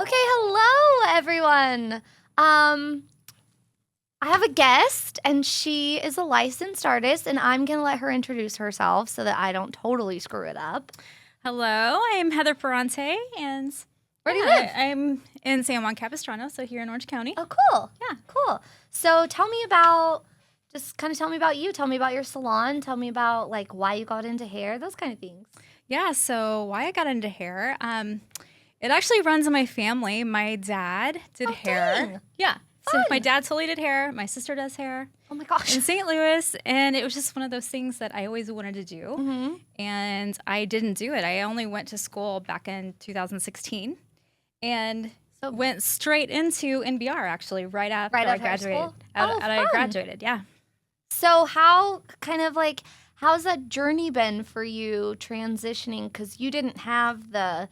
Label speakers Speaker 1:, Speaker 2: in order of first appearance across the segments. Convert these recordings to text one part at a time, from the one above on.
Speaker 1: Okay, hello everyone. I have a guest and she is a licensed artist and I'm going to let her introduce herself so that I don't totally screw it up.
Speaker 2: Hello, I'm Heather Ferrante, and
Speaker 1: Where do you live?
Speaker 2: I'm in San Juan Capistrano, so here in Orange County.
Speaker 1: Oh, cool. Yeah, cool. So tell me about you. Tell me about your salon. Tell me about like why you got into hair, those kind of things.
Speaker 2: Yeah, so why I got into hair, it actually runs in my family. My dad did hair.
Speaker 1: Dang.
Speaker 2: Yeah, so
Speaker 1: Fun.
Speaker 2: my dad totally did hair. My sister does hair.
Speaker 1: Oh my gosh.
Speaker 2: In St. Louis, and it was just one of those things that I always wanted to do, and I didn't do it. I only went to school back in 2016, and went straight into NBR actually right after I graduated. I graduated, yeah.
Speaker 1: So how's that journey been for you transitioning? Because you didn't have the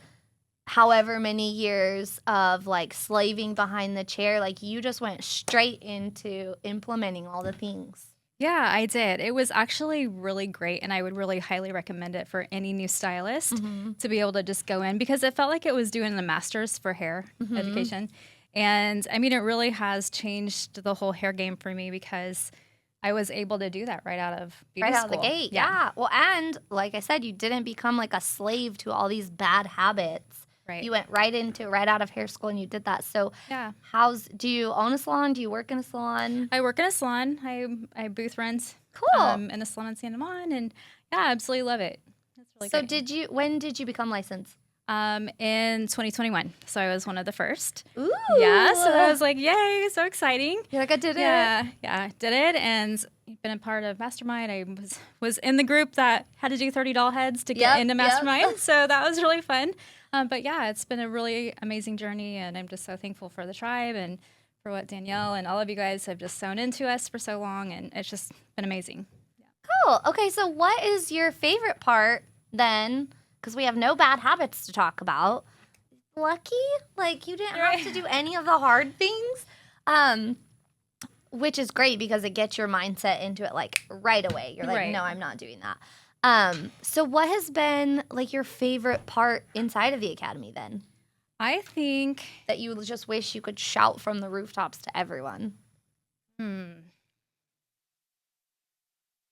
Speaker 1: however many years of like slaving behind the chair. Like you just went straight into implementing all the things.
Speaker 2: Yeah, I did. It was actually really great, and I would really highly recommend it for any new stylist to be able to just go in, because it felt like it was doing the master's for hair education. And I mean, it really has changed the whole hair game for me, because I was able to do that right out of beauty
Speaker 1: Right
Speaker 2: school.
Speaker 1: out of the gate, yeah. Well, and like I said, you didn't become like a slave to all these bad habits.
Speaker 2: Right.
Speaker 1: You went right out of hair school and you did that. So
Speaker 2: Yeah.
Speaker 1: do you own a salon? Do you work in a salon?
Speaker 2: I work in a salon. I booth rent.
Speaker 1: Cool.
Speaker 2: In a salon in San Juan, and yeah, I absolutely love it. It's really
Speaker 1: So
Speaker 2: great.
Speaker 1: when did you become licensed?
Speaker 2: In 2021. So I was one of the first.
Speaker 1: Ooh.
Speaker 2: Yeah, so I was like, yay, so exciting.
Speaker 1: You're like, I did it.
Speaker 2: Yeah, did it, and been a part of Mastermind. I was in the group that had to do 30 doll heads to get into Mastermind, so that was really fun. But yeah, it's been a really amazing journey, and I'm just so thankful for the tribe and for what Danielle and all of you guys have just sewn into us for so long, and it's just been amazing. Yeah.
Speaker 1: Cool. Okay, so what is your favorite part then? Because we have no bad habits to talk about. Lucky, like you didn't have to do any of the hard things, which is great because it gets your mindset into it like right away. You're like, no, I'm not doing that. So what has been like your favorite part inside of the academy then?
Speaker 2: I think
Speaker 1: that you just wish you could shout from the rooftops to everyone.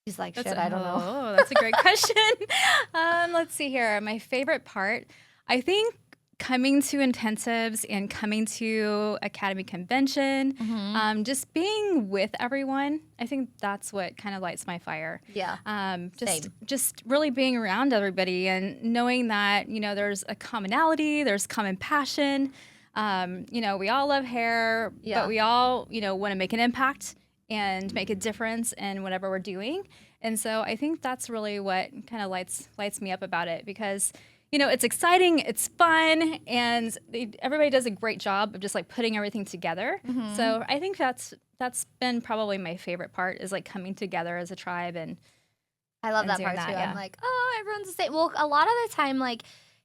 Speaker 1: She's like, shit, I don't know.
Speaker 2: Oh, that's a great question. Let's see here. My favorite part, I think coming to intensives and coming to Academy Convention, just being with everyone, I think that's what kind of lights my fire.
Speaker 1: Yeah.
Speaker 2: Just really being around everybody and knowing that, you know, there's a commonality, there's common passion. You know, we all love hair, but we all, you know, want to make an impact and make a difference in whatever we're doing. And so I think that's really what kind of lights me up about it, because, you know, it's exciting, it's fun, and everybody does a great job of just like putting everything together. So I think that's been probably my favorite part, is like coming together as a tribe. And
Speaker 1: I love that part too. I'm like, oh, everyone's the same. Well, a lot of the time, like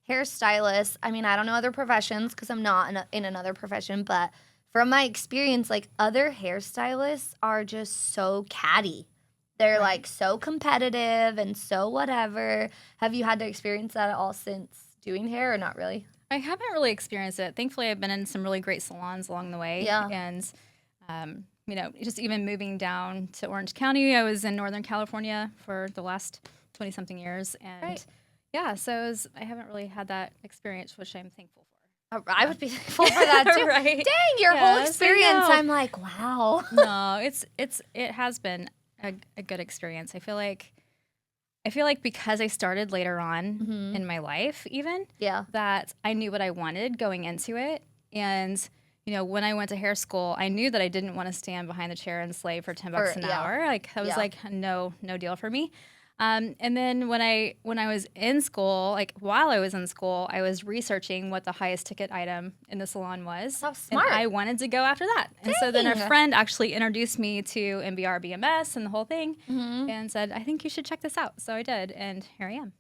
Speaker 1: hairstylists, I mean, I don't know other professions because I'm not in another profession, but from my experience, like other hairstylists are just so catty. They're like so competitive and so whatever. Have you had to experience that at all since doing hair, or not really?
Speaker 2: I haven't really experienced it. Thankfully, I've been in some really great salons along the way.
Speaker 1: Yeah.
Speaker 2: And, you know, just even moving down to Orange County, I was in Northern California for the last 20-something years. And yeah, so I haven't really had that experience, which I'm thankful for.
Speaker 1: I would be thankful for that too.
Speaker 2: Right.
Speaker 1: Dang, your whole experience. I'm like, wow.
Speaker 2: No, it has been a good experience. I feel like because I started later on in my life, even that I knew what I wanted going into it. And, you know, when I went to hair school, I knew that I didn't want to stand behind the chair and slave for $10 an hour. Like that was like no deal for me. And then when I was in school, like while I was in school, I was researching what the highest ticket item in the salon was.
Speaker 1: How smart.
Speaker 2: And I wanted to go after that. Dang. And so then a friend actually introduced me to MBR BMS and the whole thing and said, I think you should check this out. So I did, and here I am.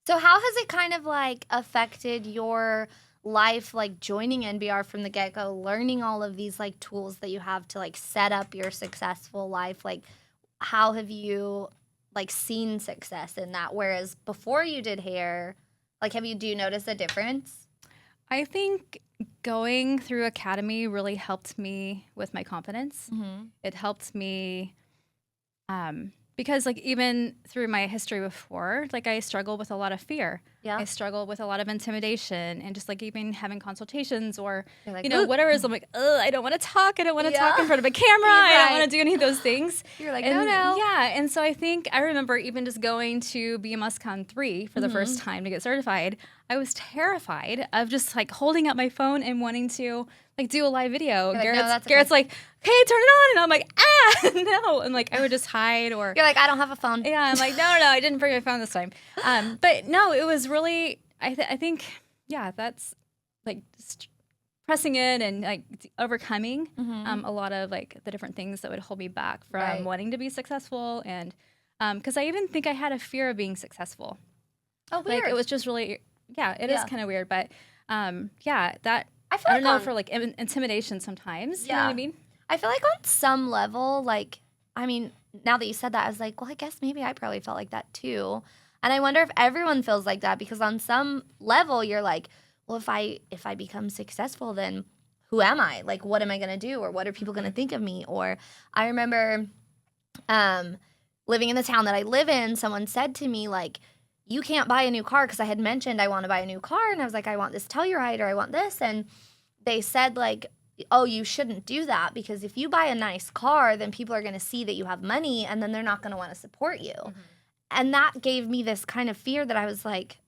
Speaker 1: So how has it kind of like affected your life, like joining NBR from the get-go, learning all of these like tools that you have to like set up your successful life? Like how have you like seen success in that, whereas before you did hair, like do you notice a difference?
Speaker 2: I think going through academy really helped me with my confidence.
Speaker 1: Mm-hmm.
Speaker 2: It helped me because like even through my history before, like I struggled with a lot of fear.
Speaker 1: Yeah.
Speaker 2: I struggled with a lot of intimidation and just like even having consultations or,
Speaker 1: like,
Speaker 2: you know, whatever is, I'm like, I don't want to talk. I don't want to talk in front of a camera.
Speaker 1: Right.
Speaker 2: I don't want to do any of those things.
Speaker 1: You're like,
Speaker 2: and,
Speaker 1: no.
Speaker 2: Yeah. And so I think I remember even just going to BMSCon 3 for the first time to get certified. I was terrified of just like holding up my phone and wanting to like do a live video. Garrett's like, hey, turn it on. And I'm like, no. And like, I would just hide or.
Speaker 1: You're like, I don't have a phone.
Speaker 2: Yeah. I'm like, no, I didn't bring my phone this time. But no, it was really, I think, yeah, that's like just pressing in and like overcoming a lot of like the different things that would hold me back from wanting to be successful. And because I even think I had a fear of being successful.
Speaker 1: Oh, weird.
Speaker 2: Like it was just really, it is kind of weird. But that,
Speaker 1: I
Speaker 2: don't know, for like intimidation sometimes. You know what I mean?
Speaker 1: I feel like on some level, like, I mean, now that you said that, I was like, well, I guess maybe I probably felt like that too. And I wonder if everyone feels like that because on some level, you're like, well, if I become successful, then who am I? Like, what am I going to do? Or what are people going to think of me? Or I remember living in the town that I live in, someone said to me, like, you can't buy a new car because I had mentioned I want to buy a new car. And I was like, I want this Telluride or I want this. And they said, like, oh, you shouldn't do that because if you buy a nice car, then people are going to see that you have money and then they're not going to want to support you. Mm-hmm. And that gave me this kind of fear that I was like,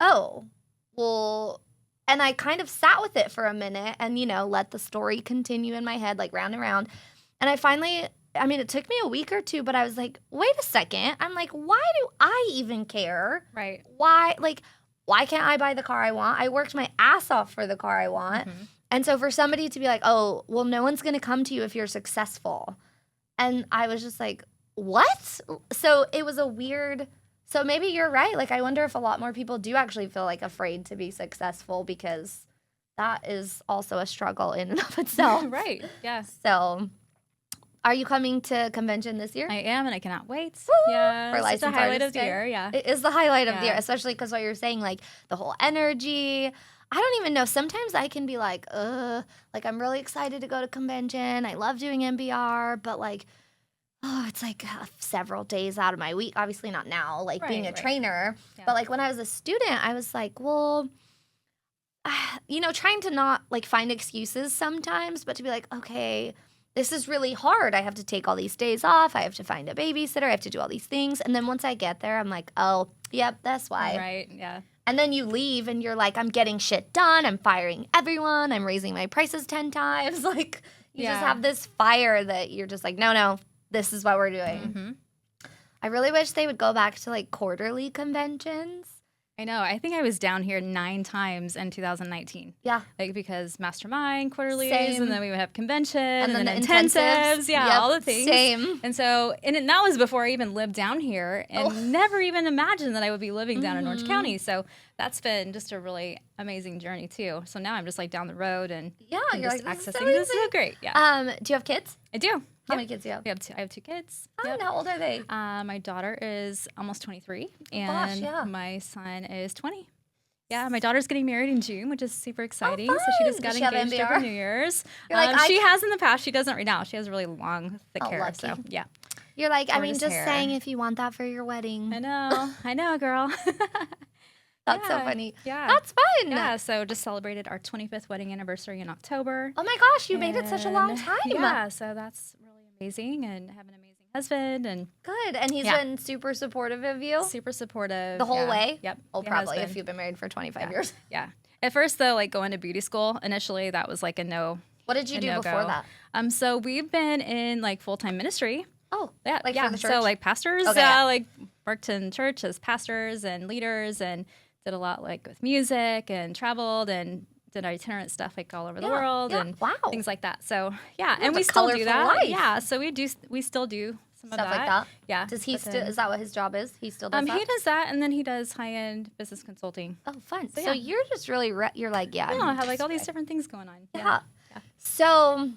Speaker 1: oh, well, and I kind of sat with it for a minute and, you know, let the story continue in my head, like round and round. And I finally, I mean, it took me a week or two, but I was like, wait a second. I'm like, why do I even care?
Speaker 2: Right.
Speaker 1: Why can't I buy the car I want? I worked my ass off for the car I want. Mm-hmm. And so for somebody to be like, oh, well, no one's going to come to you if you're successful. And I was just like, what? So it was a weird, so maybe you're right. Like, I wonder if a lot more people do actually feel like afraid to be successful because that is also a struggle in and of itself.
Speaker 2: Right. Yeah.
Speaker 1: So are you coming to convention this year?
Speaker 2: I am, and I cannot wait.
Speaker 1: Woo!
Speaker 2: Yeah. It's the highlight of the year. Yeah.
Speaker 1: It is the highlight of the year, especially because what you're saying, like the whole energy. I don't even know. Sometimes I can be like, like I'm really excited to go to convention. I love doing MBR, but like, it's like several days out of my week. Obviously not now, like being a trainer. Yeah. But like when I was a student, I was like, well, you know, trying to not like find excuses sometimes, but to be like, okay, this is really hard. I have to take all these days off. I have to find a babysitter. I have to do all these things. And then once I get there, I'm like, oh, yep, that's why.
Speaker 2: Right, yeah.
Speaker 1: And then you leave and you're like, I'm getting shit done. I'm firing everyone. I'm raising my prices 10 times. Like, you just have this fire that you're just like, no, this is what we're doing. Mm-hmm. I really wish they would go back to like quarterly conventions.
Speaker 2: I know. I think I was down here 9 times in 2019.
Speaker 1: Yeah.
Speaker 2: Like because mastermind quarterlies,
Speaker 1: Same.
Speaker 2: and then we would have convention, and then the intensives. Yeah,
Speaker 1: yep,
Speaker 2: all the things.
Speaker 1: Same.
Speaker 2: And so, and that was before I even lived down here and never even imagined that I would be living down in Orange County. So that's been just a really amazing journey too. So now I'm just like down the road and
Speaker 1: you're
Speaker 2: just
Speaker 1: like,
Speaker 2: accessing. This is so great. Yeah.
Speaker 1: Do you have kids?
Speaker 2: I do.
Speaker 1: How many kids do you have?
Speaker 2: I have 2 kids.
Speaker 1: Oh, and how old are they?
Speaker 2: My daughter is almost 23, and my son is 20. Yeah, my daughter's getting married in June, which is super exciting. So she just got engaged over New Year's. She has in the past. She doesn't right now. She has really long, thick hair.
Speaker 1: Lucky.
Speaker 2: So yeah.
Speaker 1: You're like, I mean, just saying if you want that for your wedding.
Speaker 2: I know, girl.
Speaker 1: That's so funny.
Speaker 2: Yeah.
Speaker 1: That's fun.
Speaker 2: Yeah, so just celebrated our 25th wedding anniversary in October.
Speaker 1: Oh my gosh, you made it such a long time.
Speaker 2: Yeah, so that's really amazing and have an amazing husband and
Speaker 1: good. And he's been super supportive of you?
Speaker 2: Super supportive.
Speaker 1: The whole way?
Speaker 2: Yep.
Speaker 1: Oh, probably if you've been married for 25 years.
Speaker 2: Yeah. At first though, like going to beauty school, initially that was like a no.
Speaker 1: What did you do before that?
Speaker 2: So we've been in like full-time ministry.
Speaker 1: Oh,
Speaker 2: yeah.
Speaker 1: Like for the church?
Speaker 2: So like pastors, like worked in church as pastors and leaders and did a lot like with music and traveled and did itinerant stuff like all over the world and things like that. So and we still do that.
Speaker 1: Life.
Speaker 2: Yeah, so we still do some
Speaker 1: stuff
Speaker 2: of that.
Speaker 1: Like that.
Speaker 2: Yeah.
Speaker 1: Does he still? Is that what his job is? He still does that.
Speaker 2: He does that, and then he does high-end business consulting.
Speaker 1: Oh, fun. So you're just really you're like
Speaker 2: I have like all these different things going on.
Speaker 1: Yeah. So,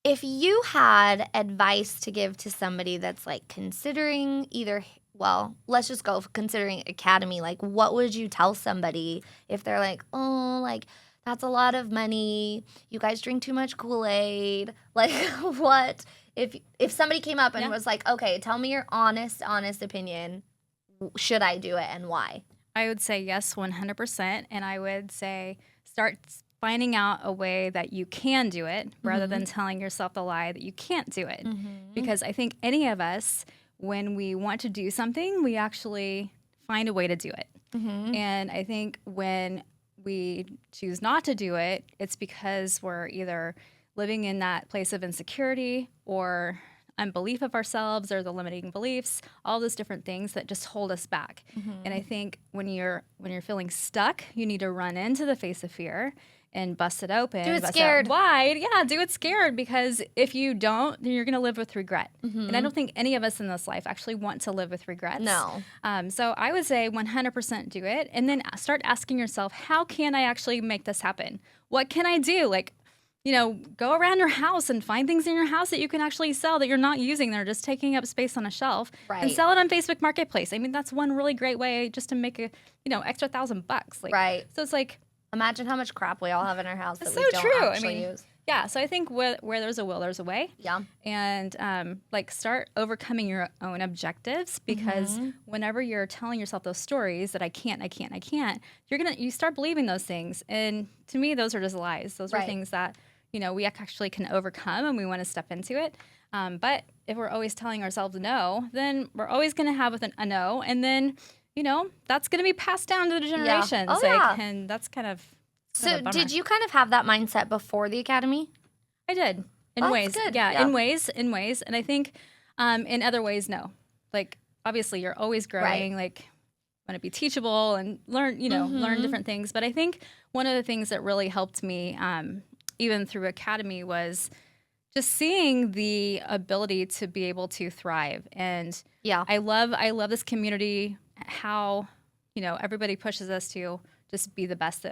Speaker 1: if you had advice to give to somebody that's like considering either well, let's just go considering academy. Like, what would you tell somebody if they're like, oh, like, that's a lot of money. You guys drink too much Kool-Aid. Like, what? If somebody came up and was like, okay, tell me your honest opinion. Should I do it and why?
Speaker 2: I would say yes, 100%. And I would say start finding out a way that you can do it rather than telling yourself the lie that you can't do it. Because I think any of us, when we want to do something, we actually find a way to do it. And I think when we choose not to do it, it's because we're either living in that place of insecurity or unbelief of ourselves or the limiting beliefs, all those different things that just hold us back. And I think when you're feeling stuck, you need to run into the face of fear and bust it open.
Speaker 1: Do it scared.
Speaker 2: Wide. Yeah, do it scared, because if you don't, then you're going to live with regret. And I don't think any of us in this life actually want to live with regrets.
Speaker 1: No.
Speaker 2: So I would say 100% do it, and then start asking yourself, how can I actually make this happen? What can I do? Like, go around your house and find things in your house that you can actually sell that you're not using. They're just taking up space on a shelf.
Speaker 1: Right.
Speaker 2: And sell it on Facebook Marketplace. I mean, that's one really great way just to make a, extra $1,000. Like,
Speaker 1: right.
Speaker 2: So it's like,
Speaker 1: imagine how much crap we all have in our house that
Speaker 2: so
Speaker 1: we don't
Speaker 2: true.
Speaker 1: actually use.
Speaker 2: Yeah, so I think where there's a will, there's a way.
Speaker 1: Yeah.
Speaker 2: And start overcoming your own objectives, because whenever you're telling yourself those stories that I can't, you start believing those things. And to me, those are just lies. Those are things that, we actually can overcome, and we want to step into it. But if we're always telling ourselves no, then we're always going to have a no. And then, that's going to be passed down to the generations.
Speaker 1: Yeah. Oh, yeah.
Speaker 2: And that's kind of
Speaker 1: So did you kind of have that mindset before the academy?
Speaker 2: I did. In ways.
Speaker 1: Good.
Speaker 2: Yeah, in ways. And I think in other ways, no. Like, obviously, you're always growing. Like, want to be teachable and learn, learn different things. But I think one of the things that really helped me, even through academy, was just seeing the ability to be able to thrive. And I love this community, how, everybody pushes us to just be the best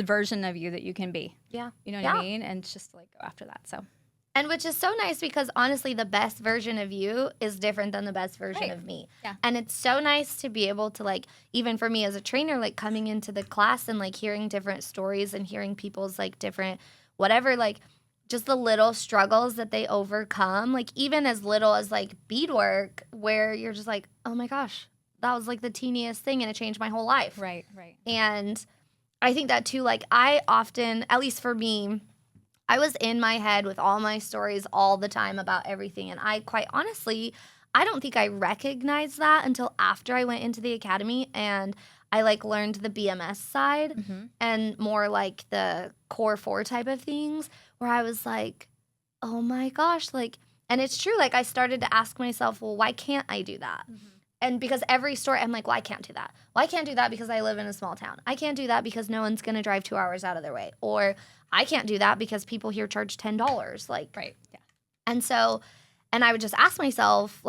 Speaker 2: version of you that you can be.
Speaker 1: Yeah.
Speaker 2: You know what I mean? And just go after that. So.
Speaker 1: And which is so nice, because honestly, the best version of you is different than the best version of me.
Speaker 2: Yeah.
Speaker 1: And it's so nice to be able to, even for me as a trainer, coming into the class and hearing different stories and hearing people's different whatever, just the little struggles that they overcome, even as little as beadwork, where you're just oh my gosh, that was the teeniest thing and it changed my whole life.
Speaker 2: Right.
Speaker 1: And I think that too, I often, at least for me, I was in my head with all my stories all the time about everything. And I quite honestly, I don't think I recognized that until after I went into the academy and I learned the BMS side and more the core 4 type of things, where I was oh my gosh, and it's true. I started to ask myself, well, why can't I do that? And because every story, I'm well, I can't do that. Well, I can't do that because I live in a small town. I can't do that because no one's going to drive 2 hours out of their way. Or I can't do that because people here charge $10.
Speaker 2: Right. Yeah.
Speaker 1: And so, and I would just ask myself,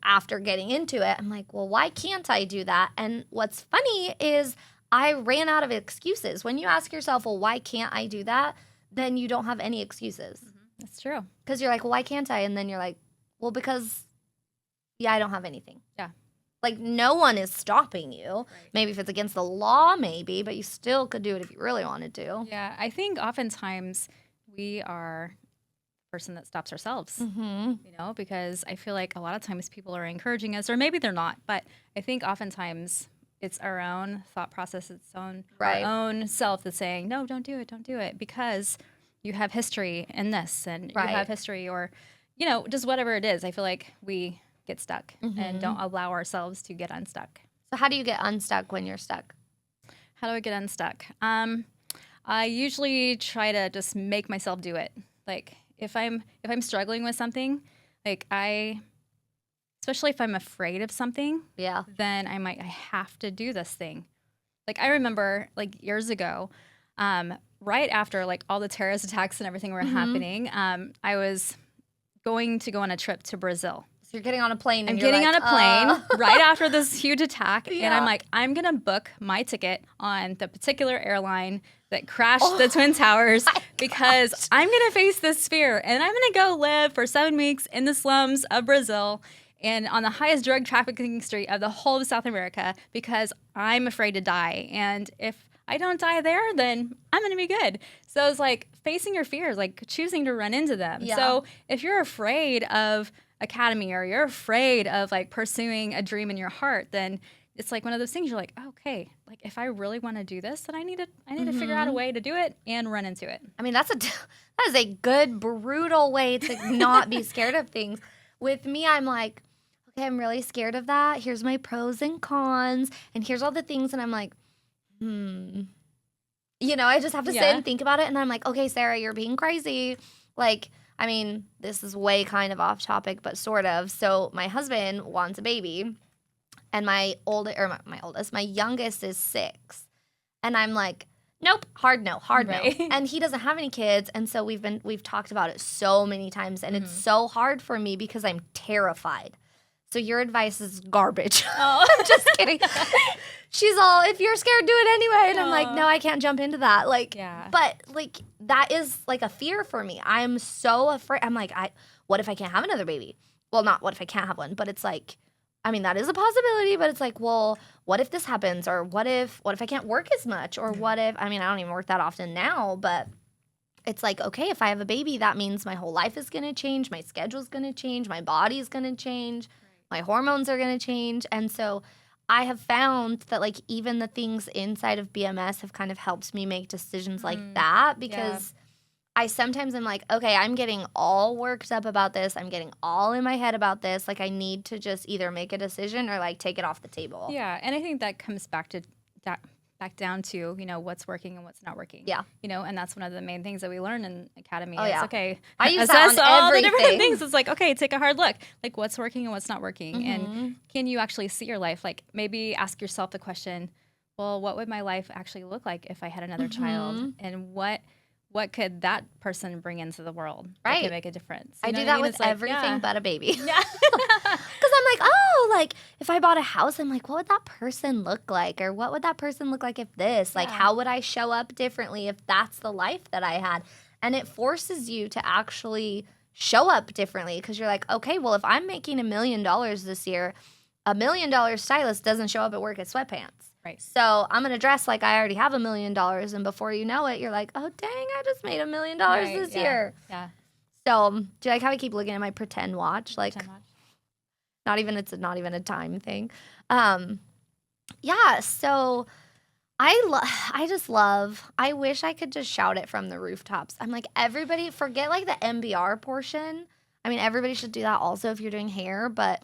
Speaker 1: after getting into it, I'm well, why can't I do that? And what's funny is I ran out of excuses. When you ask yourself, well, why can't I do that? Then you don't have any excuses.
Speaker 2: That's true.
Speaker 1: Because you're well, why can't I? And then you're well, because I don't have anything.
Speaker 2: Yeah.
Speaker 1: No one is stopping you.
Speaker 2: Right.
Speaker 1: Maybe if it's against the law, maybe, but you still could do it if you really wanted to.
Speaker 2: Yeah, I think oftentimes we are the person that stops ourselves, because I feel a lot of times people are encouraging us, or maybe they're not, but I think oftentimes it's our own thought process, our own self that's saying, no, don't do it, because you have history in this, and you have history, or, just whatever it is. I feel we get stuck and don't allow ourselves to get unstuck.
Speaker 1: So how do you get unstuck when you're stuck?
Speaker 2: How do I get unstuck? I usually try to just make myself do it. If I'm struggling with something, especially if I'm afraid of something, then I have to do this thing. I remember years ago, right after all the terrorist attacks and everything were happening, I was going to go on a trip to Brazil.
Speaker 1: You're getting on a plane. And
Speaker 2: I'm getting on a plane right after this huge attack. And I'm I'm going to book my ticket on the particular airline that crashed the Twin Towers, because I'm going to face this fear. And I'm going to go live for 7 weeks in the slums of Brazil. and on the highest drug trafficking street of the whole of South America because I'm afraid to die. And if I don't die there, then I'm going to be good. So it's like facing your fears, like choosing to run into them. Yeah. So if you're afraid of academy or you're afraid of like pursuing a dream in your heart, then it's like one of those things you're like, oh, okay, like if I really want to do this, then I need to figure out a way to do it and run into it.
Speaker 1: I mean, that is a good, brutal way to not be scared of things. With me, I'm like, okay, I'm really scared of that. Here's my pros and cons, and here's all the things, and I'm like, you know, I just have to sit and think about it, and I'm like, okay, Sarah, you're being crazy. Like, I mean, this is way kind of off topic, but sort of. So my husband wants a baby, and my youngest is 6, and I'm like, nope, hard no. And he doesn't have any kids, and so we've talked about it so many times, and it's so hard for me because I'm terrified. So your advice is garbage. Oh. I'm just kidding. She's all, if you're scared, do it anyway. And I'm like, no, I can't jump into that. Like, but like that is like a fear for me. I'm so afraid. I'm like, what if I can't have another baby? Well, not what if I can't have one, but it's like, I mean, that is a possibility, but it's like, well, what if this happens? Or what if I can't work as much? Or what if, I mean, I don't even work that often now, but it's like, okay, if I have a baby, that means my whole life is going to change. My schedule's going to change. My body's going to change. My hormones are going to change. And so I have found that like even the things inside of BMS have kind of helped me make decisions like that because I sometimes am like, okay, I'm getting all worked up about this. I'm getting all in my head about this. Like I need to just either make a decision or like take it off the table.
Speaker 2: Yeah. And I think that comes back down to, you know, what's working and what's not working.
Speaker 1: Yeah.
Speaker 2: You know, and that's one of the main things that we learn in academy.
Speaker 1: Oh, yeah.
Speaker 2: Okay.
Speaker 1: I use that on
Speaker 2: all
Speaker 1: everything.
Speaker 2: The different things. It's like, okay, take a hard look. Like what's working and what's not working. And can you actually see your life? Like maybe ask yourself the question, well, what would my life actually look like if I had another child? And what could that person bring into the world that could make a difference?
Speaker 1: I do that with everything but a baby.
Speaker 2: Yeah.
Speaker 1: Because I'm like, oh, like if I bought a house, I'm like, what would that person look like? Or what would that person look like if this? Like, how would I show up differently if that's the life that I had? And it forces you to actually show up differently because you're like, okay, well, if I'm making $1 million this year, $1 million stylist doesn't show up at work in sweatpants.
Speaker 2: Right.
Speaker 1: So I'm going to dress like I already have $1 million. And before you know it, you're like, oh, dang, I just made $1 million this year.
Speaker 2: Yeah.
Speaker 1: So do you like how I keep looking at my pretend watch? Like,
Speaker 2: Pretend watch.
Speaker 1: It's not even a time thing. Yeah. So I wish I could just shout it from the rooftops. I'm like, everybody forget like the MBR portion. I mean, everybody should do that also if you're doing hair, but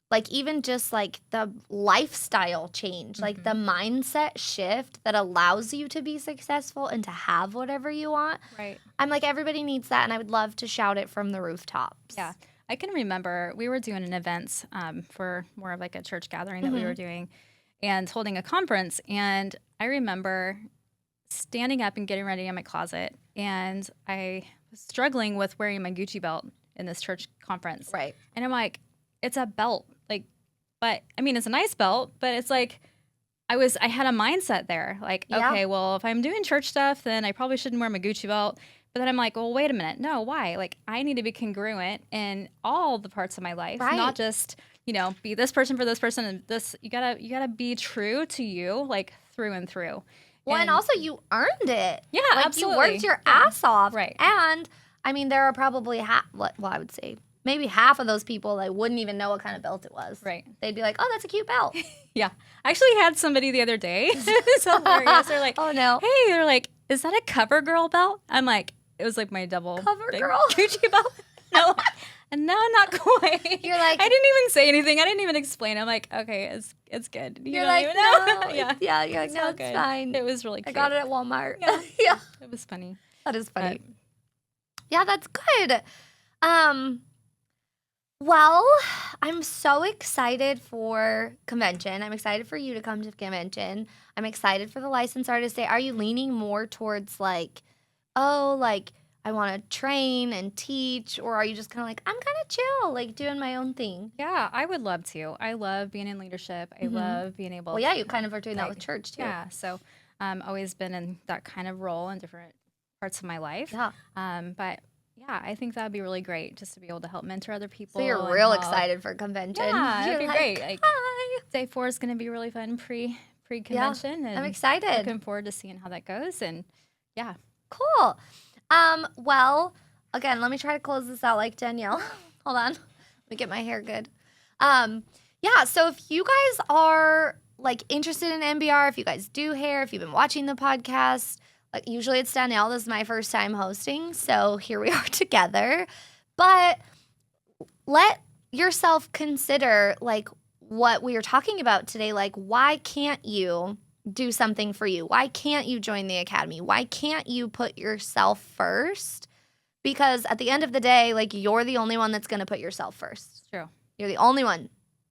Speaker 1: like even just like the lifestyle change, like the mindset shift that allows you to be successful and to have whatever you want.
Speaker 2: Right.
Speaker 1: I'm like, everybody needs that, and I would love to shout it from the rooftops.
Speaker 2: Yeah. I can remember we were doing an event for more of like a church gathering that we were doing and holding a conference. And I remember standing up and getting ready in my closet, and I was struggling with wearing my Gucci belt in this church conference.
Speaker 1: Right.
Speaker 2: And I'm like, it's a belt. Like, but I mean, it's a nice belt, but it's like, I had a mindset there. Like, okay, well, if I'm doing church stuff, then I probably shouldn't wear my Gucci belt. But then I'm like, well, wait a minute. No, why? Like, I need to be congruent in all the parts of my life, not just, you know, be this person for this person and this. You gotta be true to you, like through and through.
Speaker 1: Well, and also you earned it.
Speaker 2: Yeah,
Speaker 1: like,
Speaker 2: absolutely.
Speaker 1: You worked your ass off.
Speaker 2: Right.
Speaker 1: And I mean, there are probably I would say maybe half of those people that wouldn't even know what kind of belt it was.
Speaker 2: Right.
Speaker 1: They'd be like, oh, that's a cute belt.
Speaker 2: Yeah. I actually had somebody the other day. It's hilarious. They're like,
Speaker 1: oh no.
Speaker 2: Hey, they're like, is that a CoverGirl belt? I'm like, it was like my double
Speaker 1: CoverGirl
Speaker 2: Gucci belt. No. And no, not quite.
Speaker 1: You're like,
Speaker 2: I didn't even say anything. I didn't even explain. I'm like, okay, it's good.
Speaker 1: You're like, even know. No.
Speaker 2: Yeah.
Speaker 1: You're like, no, it's
Speaker 2: good.
Speaker 1: fine.
Speaker 2: It was really cute.
Speaker 1: I got it at Walmart.
Speaker 2: Yeah.
Speaker 1: Yeah.
Speaker 2: It was funny.
Speaker 1: That is funny. Yeah, that's good. Well, I'm so excited for convention. I'm excited for you to come to convention. I'm excited for the Licensed Artist Day. Are you leaning more towards like, oh, like I want to train and teach, or are you just kind of like, I'm kind of chill, like doing my own thing?
Speaker 2: Yeah, I would love to. I love being in leadership. I love being able
Speaker 1: to. Well, yeah, you kind of are doing that with church too.
Speaker 2: Yeah, so always been in that kind of role in different parts of my life.
Speaker 1: Yeah.
Speaker 2: But Yeah, I think that'd be really great just to be able to help mentor other people.
Speaker 1: So you're real excited for convention.
Speaker 2: Yeah,
Speaker 1: you're
Speaker 2: that'd be great. Like,
Speaker 1: hi.
Speaker 2: Day 4 is going to be really fun pre-convention.
Speaker 1: And I'm excited.
Speaker 2: Looking forward to seeing how that goes. And yeah.
Speaker 1: Cool. Well, again, let me try to close this out like Danielle. Hold on. Let me get my hair good. Yeah, so if you guys are like interested in MBR, if you guys do hair, if you've been watching the podcast, like usually it's Danielle. This is my first time hosting, so here we are together. But let yourself consider like what we are talking about today. Like, why can't you do something for you? Why can't you join the academy? Why can't you put yourself first? Because at the end of the day, like, you're the only one that's going to put yourself first.
Speaker 2: It's true.
Speaker 1: You're the only one.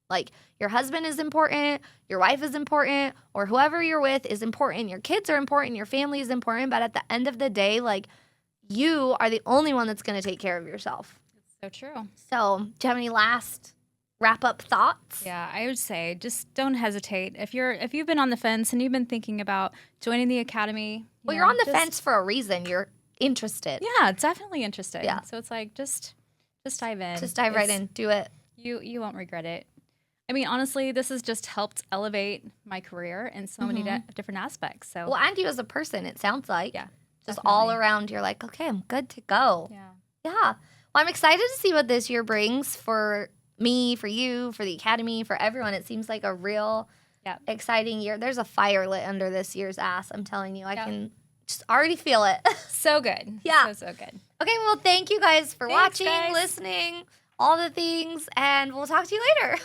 Speaker 1: Like, your husband is important, your wife is important, or whoever you're with is important. Your kids are important, your family is important. But at the end of the day, like, you are the only one that's going to take care of yourself.
Speaker 2: It's so true.
Speaker 1: So, do you have any last wrap-up thoughts?
Speaker 2: Yeah, I would say just don't hesitate. If you've been on the fence and you've been thinking about joining the academy,
Speaker 1: you're on the fence for a reason. You're interested.
Speaker 2: Yeah, definitely interested.
Speaker 1: Yeah.
Speaker 2: So it's like just dive in.
Speaker 1: Just dive right in. Do it.
Speaker 2: You won't regret it. I mean, honestly, this has just helped elevate my career in so many different aspects. So
Speaker 1: well, and you as a person, it sounds like.
Speaker 2: Yeah.
Speaker 1: Just
Speaker 2: definitely.
Speaker 1: all around, you're like, okay, I'm good to go.
Speaker 2: Yeah.
Speaker 1: Yeah. Well, I'm excited to see what this year brings for me, for you, for the academy, for everyone. It seems like a real exciting year. There's a fire lit under this year's ass. I'm telling you. I can just already feel it.
Speaker 2: So good.
Speaker 1: Yeah.
Speaker 2: So good.
Speaker 1: Okay, well, thank you guys for
Speaker 2: Thanks,
Speaker 1: watching, listening, all the things, and we'll talk to you later.